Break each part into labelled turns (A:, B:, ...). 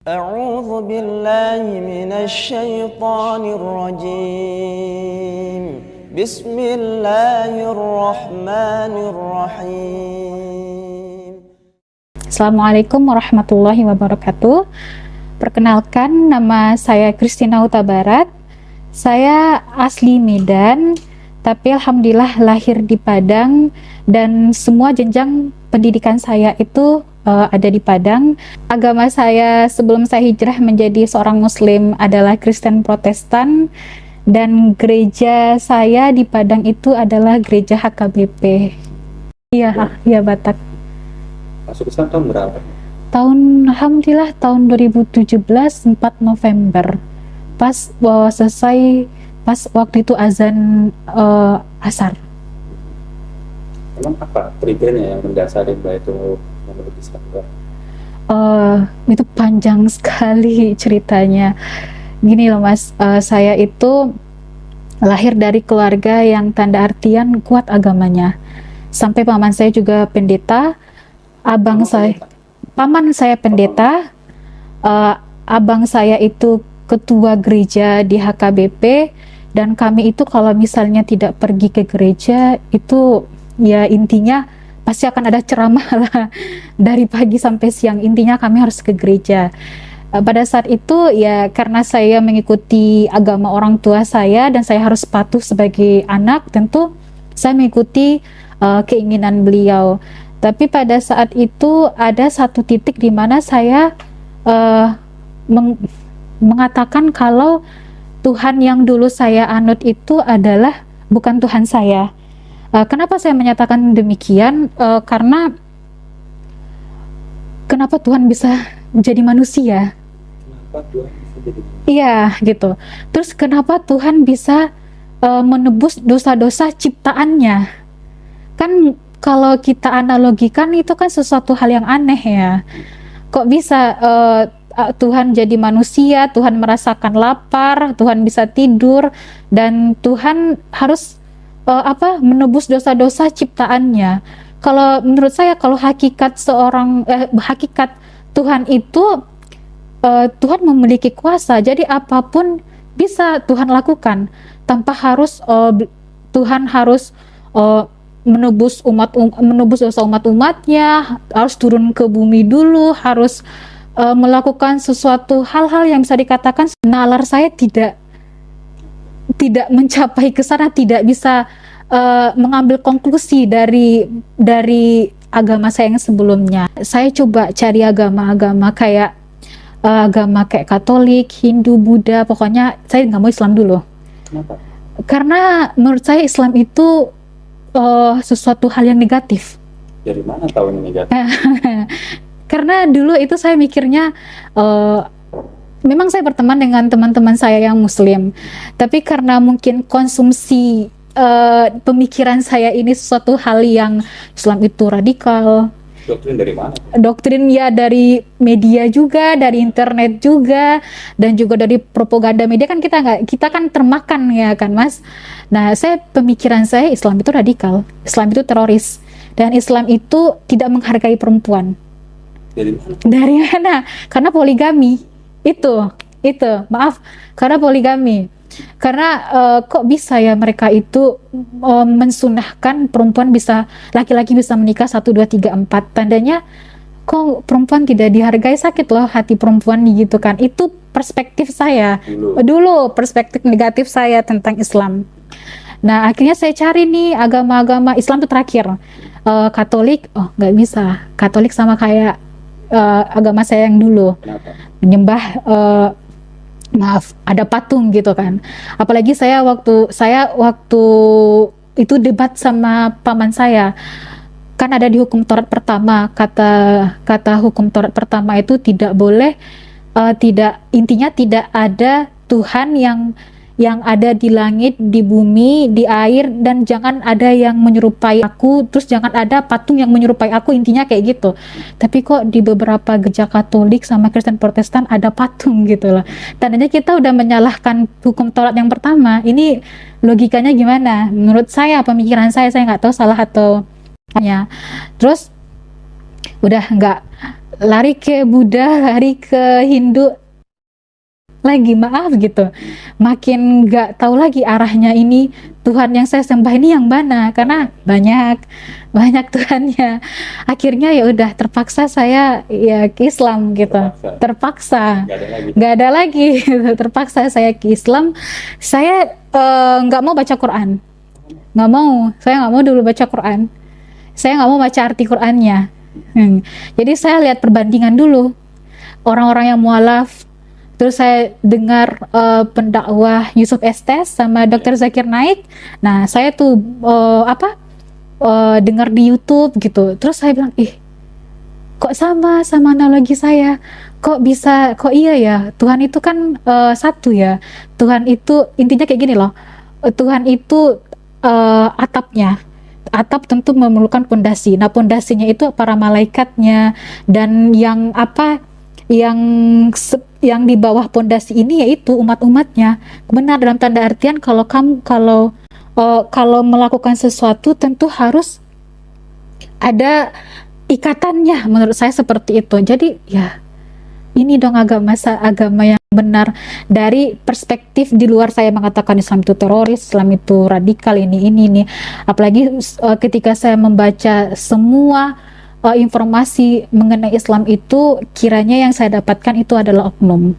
A: أعوذ بالله من الشيطان الرجيم بسم الله الرحمن الرحيم.
B: Assalamualaikum warahmatullahi wabarakatuh. Perkenalkan, nama saya Christina Huta Barat. Saya asli Medan, tapi alhamdulillah lahir di Padang dan semua jenjang pendidikan saya itu ada di Padang. Agama saya sebelum saya hijrah menjadi seorang Muslim adalah Kristen Protestan, dan gereja saya di Padang itu adalah gereja HKBP. Iya, iya Batak.
C: Masuk Islam tahun berapa?
B: Alhamdulillah tahun 2017 4 November pas selesai, pas waktu itu azan asar.
C: Emang apa triggernya yang mendasari Mbak itu memeluk Islam?
B: Itu panjang sekali ceritanya. Gini loh Mas, saya itu lahir dari keluarga yang tanda artian kuat agamanya. Sampai paman saya juga pendeta, paman saya pendeta, abang saya itu ketua gereja di HKBP, dan kami itu kalau misalnya tidak pergi ke gereja itu ya intinya pasti akan ada ceramah lah dari pagi sampai siang, intinya kami harus ke gereja. Pada saat itu ya karena saya mengikuti agama orang tua saya dan saya harus patuh sebagai anak, tentu saya mengikuti keinginan beliau. Tapi pada saat itu ada satu titik di mana saya mengatakan kalau Tuhan yang dulu saya anut itu adalah bukan Tuhan saya. Kenapa saya menyatakan demikian? Karena kenapa Tuhan bisa jadi manusia?
C: Kenapa Tuhan bisa jadi manusia?
B: Iya, gitu. Terus kenapa Tuhan bisa menebus dosa-dosa ciptaannya? Kan kalau kita analogikan itu kan sesuatu hal yang aneh ya. Kok bisa Tuhan jadi manusia, Tuhan merasakan lapar, Tuhan bisa tidur, dan Tuhan harus menebus dosa-dosa ciptaannya. Kalau menurut saya, kalau hakikat hakikat Tuhan itu Tuhan memiliki kuasa, jadi apapun bisa Tuhan lakukan tanpa harus Tuhan harus menebus dosa umat-umatnya, harus turun ke bumi dulu, harus melakukan sesuatu hal-hal yang bisa dikatakan nalar saya tidak mencapai ke sana, tidak bisa mengambil konklusi dari agama saya yang sebelumnya. Saya coba cari agama kayak Katolik, Hindu, Buddha, pokoknya saya nggak mau Islam dulu.
C: Kenapa?
B: Karena menurut saya Islam itu sesuatu hal yang negatif.
C: Dari mana tahu ini negatif?
B: Karena dulu itu saya mikirnya memang saya berteman dengan teman-teman saya yang Muslim, tapi karena mungkin konsumsi pemikiran saya ini sesuatu hal yang Islam itu radikal.
C: Doktrin dari mana?
B: Doktrin ya dari media juga, dari internet juga, dan juga dari propaganda media, kan kita kan termakan ya kan Mas. Nah, pemikiran saya Islam itu radikal, Islam itu teroris, dan Islam itu tidak menghargai perempuan.
C: Dari mana?
B: Dari mana? Karena poligami. Itu maaf, karena poligami. Karena kok bisa ya mereka itu mensunahkan laki-laki bisa menikah 1, 2, 3, 4. Tandanya kok perempuan tidak dihargai, sakit loh hati perempuan gitu kan. Itu perspektif saya dulu, perspektif negatif saya tentang Islam. Nah, akhirnya saya cari nih agama-agama Islam itu terakhir. Katolik, nggak bisa. Katolik sama kayak agama saya yang dulu.
C: Kenapa?
B: Menyembah ada patung gitu kan. Apalagi saya waktu itu debat sama paman saya, kan ada di hukum Taurat pertama, kata hukum Taurat pertama itu tidak boleh, intinya tidak ada Tuhan yang ada di langit, di bumi, di air, dan jangan ada yang menyerupai aku, terus jangan ada patung yang menyerupai aku, intinya kayak gitu. Tapi kok di beberapa gereja Katolik sama Kristen Protestan ada patung gitu loh. Tandanya kita udah menyalahkan hukum Taurat yang pertama. Ini logikanya gimana? Menurut saya, pemikiran saya nggak tahu salah atau hanya. Terus udah nggak lari ke Buddha, lari ke Hindu lagi, maaf gitu, makin nggak tahu lagi arahnya, ini Tuhan yang saya sembah ini yang mana, karena banyak Tuhannya. Akhirnya ya udah terpaksa saya ya ke Islam gitu, terpaksa nggak ada lagi gitu. Terpaksa saya ke Islam. Saya nggak mau baca Quran, saya nggak mau dulu baca Quran, saya nggak mau baca arti Qurannya. Jadi saya lihat perbandingan dulu orang-orang yang mualaf. Terus saya dengar pendakwah Yusuf Estes sama Dr. Zakir Naik. Nah, saya tuh dengar di YouTube gitu. Terus saya bilang, kok sama analogi saya? Kok bisa, kok iya ya? Tuhan itu kan satu ya. Tuhan itu intinya kayak gini loh. Tuhan itu atapnya. Atap tentu memerlukan pondasi. Nah, pondasinya itu para malaikatnya, dan yang di bawah pondasi ini yaitu umat-umatnya. Benar, dalam tanda artian kalau melakukan sesuatu tentu harus ada ikatannya, menurut saya seperti itu. Jadi ya ini dong agama yang benar dari perspektif di luar saya mengatakan Islam itu teroris, Islam itu radikal, ini. Apalagi ketika saya membaca semua informasi mengenai Islam itu, kiranya yang saya dapatkan itu adalah oknum.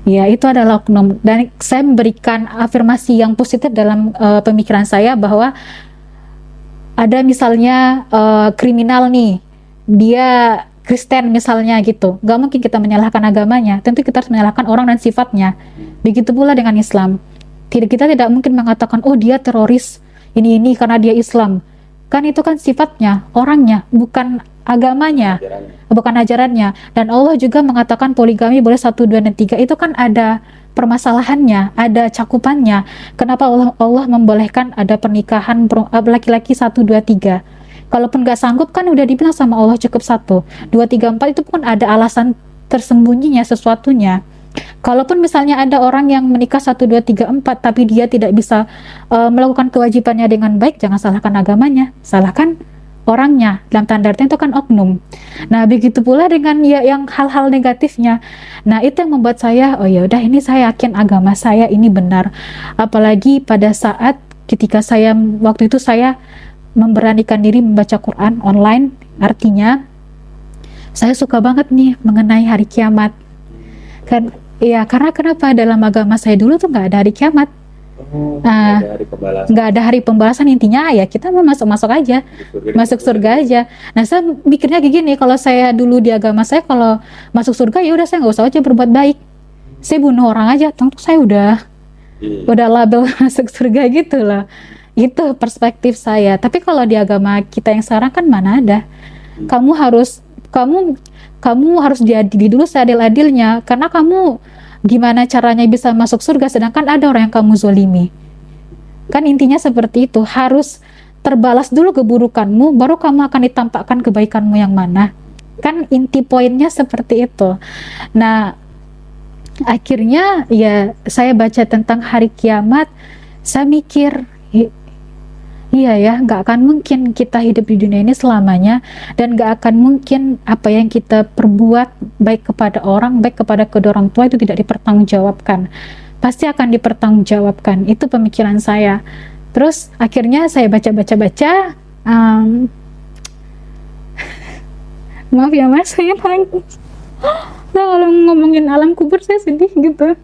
B: Ya, itu adalah oknum. Dan saya memberikan afirmasi yang positif dalam pemikiran saya, bahwa ada misalnya kriminal nih, dia Kristen misalnya gitu, gak mungkin kita menyalahkan agamanya, tentu kita harus menyalahkan orang dan sifatnya. Begitu pula dengan Islam, kita tidak mungkin mengatakan, oh dia teroris ini karena dia Islam. Kan itu kan sifatnya, orangnya, bukan agamanya, bukan ajarannya. Dan Allah juga mengatakan poligami boleh 1, 2, dan 3. Itu kan ada permasalahannya, ada cakupannya. Kenapa Allah membolehkan ada pernikahan laki-laki 1, 2, 3? Kalaupun nggak sanggup kan udah dibilang sama Allah cukup 1, 2, 3, 4, itu pun ada alasan tersembunyinya sesuatunya. Kalaupun misalnya ada orang yang menikah 1, 2, 3, 4 tapi dia tidak bisa melakukan kewajibannya dengan baik, jangan salahkan agamanya, salahkan orangnya. Dalam tanda artinya itu kan oknum. Nah, begitu pula dengan yang hal-hal negatifnya. Nah, itu yang membuat saya, oh ya udah, ini saya yakin agama saya ini benar. Apalagi pada saat ketika waktu itu saya memberanikan diri membaca Quran online. Artinya saya suka banget nih mengenai hari kiamat. Karena kenapa? Dalam agama saya dulu tuh nggak ada hari kiamat. Nggak ada hari pembalasan. Intinya ya kita mau masuk aja, masuk surga aja. Nah, saya mikirnya kayak gini, kalau saya dulu di agama saya, kalau masuk surga ya udah saya nggak usah aja berbuat baik, saya bunuh orang aja, tentu saya udah label masuk surga gitu loh. Itu perspektif saya. Tapi kalau di agama kita yang sekarang kan mana ada. Kamu harus diadili dulu seadil-adilnya, karena kamu gimana caranya bisa masuk surga sedangkan ada orang yang kamu zolimi. Kan intinya seperti itu, harus terbalas dulu keburukanmu, baru kamu akan ditampakkan kebaikanmu yang mana. Kan inti poinnya seperti itu. Nah, akhirnya ya saya baca tentang hari kiamat, saya mikir, iya ya, nggak akan mungkin kita hidup di dunia ini selamanya, dan nggak akan mungkin apa yang kita perbuat, baik kepada orang, baik kepada kedua orang tua, itu tidak dipertanggungjawabkan. Pasti akan dipertanggungjawabkan. Itu pemikiran saya. Terus akhirnya saya baca. Maaf ya mas, saya nangis. Nah, kalau ngomongin alam kubur saya sedih gitu.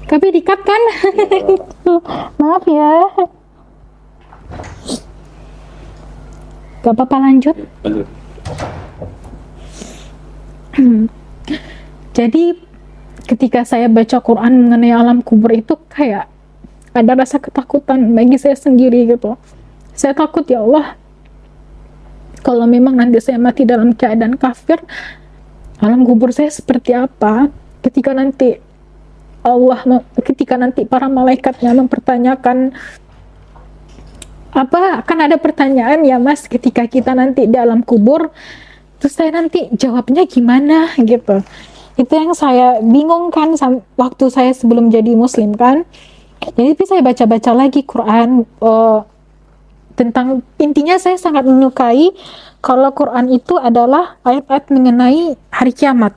B: Tapi di-cut kan? Maaf ya. Gak apa-apa, lanjut. Jadi ketika saya baca Quran mengenai alam kubur itu kayak ada rasa ketakutan bagi saya sendiri gitu. Saya takut, ya Allah, kalau memang nanti saya mati dalam keadaan kafir, alam kubur saya seperti apa? Ketika nanti para malaikatnya mempertanyakan, akan ada pertanyaan ya mas, ketika kita nanti di alam kubur, terus saya nanti jawabnya gimana gitu. Itu yang saya bingung kan waktu saya sebelum jadi muslim kan. Jadi saya baca-baca lagi Quran, tentang intinya saya sangat menyukai kalau Quran itu adalah ayat-ayat mengenai hari kiamat.